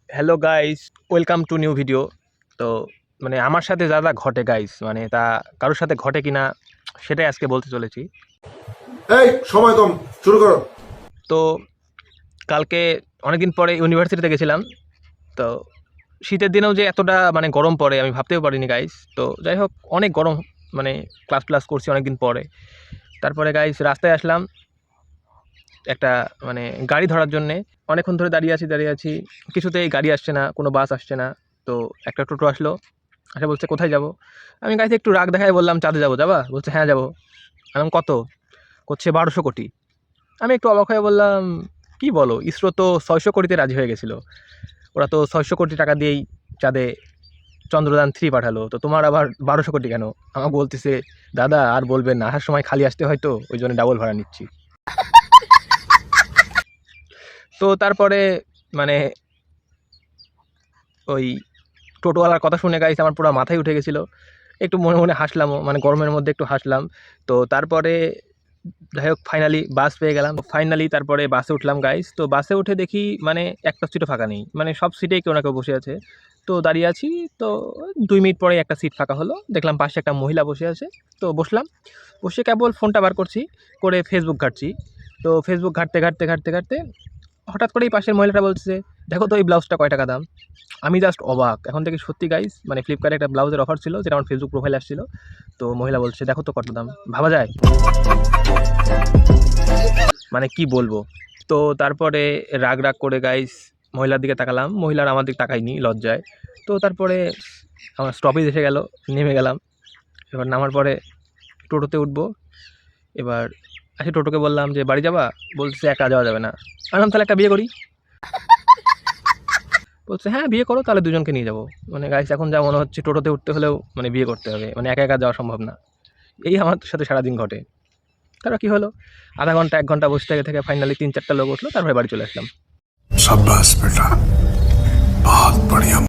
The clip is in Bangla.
Hello guys, welcome to new video. তো মানে আমার সাথে যা যা ঘটে গাইস, মানে তা কারোর সাথে ঘটে কিনা সেটাই আজকে বলতে চলেছি। এই সময় কম, শুরু করো। তো কালকে অনেকদিন পরে ইউনিভার্সিটিতে গেছিলাম। তো শীতের দিনেও যে এতটা মানে গরম পড়ে আমি ভাবতেও পারিনি গাইস। তো যাই হোক, অনেক গরম, মানে ক্লাস করছি অনেকদিন পরে। তারপরে গাইস রাস্তায় আসলাম একটা মানে গাড়ি ধরার জন্যে। অনেকক্ষণ ধরে দাঁড়িয়ে আছি, কিছুতেই গাড়ি আসছে না, কোনো বাস আসছে না। তো একটা টোটো আসলো, আচ্ছা বলছে কোথায় যাব? আমি গাইতে একটু রাগ দেখায় বললাম চাঁদে যাবো, যাবা? বলছে হ্যাঁ যাবো। আমি কত? করছে 1200 কোটি। আমি একটু অবাক হয়ে বললাম কি বলো, ইসরো তো 600 কোটিতে রাজি হয়ে গেছিলো। ওরা তো 600 কোটি টাকা দিয়েই চাঁদে চন্দ্রযান 3 পাঠালো, তো তোমার আবার 1200 কোটি কেন? আমাকে বলতেছে দাদা আর বলবেন না, আসার সময় খালি আসতে হয়তো ওই জন্য ডাবল ভাড়া নিচ্ছি। তো তারপরে মানে ওই টোটোওয়ালার কথা শুনে গাইস আমার পুরো মাথায় উঠে গেছিলো। একটু মনে মনে হাসলামও, মানে গরমের মধ্যে একটু হাসলাম। তো তারপরে যাই হোক ফাইনালি বাস পেয়ে গেলাম। ফাইনালি তারপরে বাসে উঠলাম গাইস। তো বাসে উঠে দেখি মানে একটা সিটও ফাঁকা নেই, মানে সব সিটেই কেউ না কেউ বসে আছে। তো দাঁড়িয়ে আছি, তো 2 মিনিট পরে একটা সিট ফাঁকা হলো, দেখলাম পাশে একটা মহিলা বসে আছে। তো বসলাম, বসে কেবল ফোনটা বার করছি, করে ফেসবুক ঘাঁটছি। তো ফেসবুক ঘাঁটতে হঠাৎ করেই পাশের মহিলাটা বলছে দেখো তো এই ব্লাউজটা কয় টাকা দাম। আমি জাস্ট অবাক, এখন থেকে সত্যি গাইস, মানে ফ্লিপকার্টে একটা ব্লাউজের অফার ছিল যেটা আমার ফেসবুক প্রোফাইলে আসছিল। তো মহিলা বলছে দেখো তো কত দাম, ভাবা যায়? মানে কি বলবো। তো তারপরে রাগ করে গাইস মহিলার দিকে তাকালাম, মহিলার আমার দিকে তাকায়নি লজ্জায়। তো তারপরে আমার স্টপেজ এসে গেল, নেমে গেলাম। এবার নামার পরে টোটোতে উঠবো। এবার টোটোকে বললাম যে বাড়ি যাবা? বলছে একা যাওয়া যাবে না। আমি বললাম তাহলে একটা বিয়ে করি। বলছে হ্যাঁ বিয়ে করো, তাহলে দুজনকে নিয়ে যাবো। মানে গাইস এখন যা মনে হচ্ছে টোটোতে উঠতে হলেও মানে বিয়ে করতে হবে, মানে একা একা যাওয়া সম্ভব না। এই আমার সাথে সারাদিন ঘটে। তারপর কি হলো, আধা ঘন্টা 1 ঘন্টা বসে থেকে ফাইনালি 3-4টা লোক উঠলো, তারপরে বাড়ি চলে আসলাম। शाबाश बेटा, बहुत बढ़िया।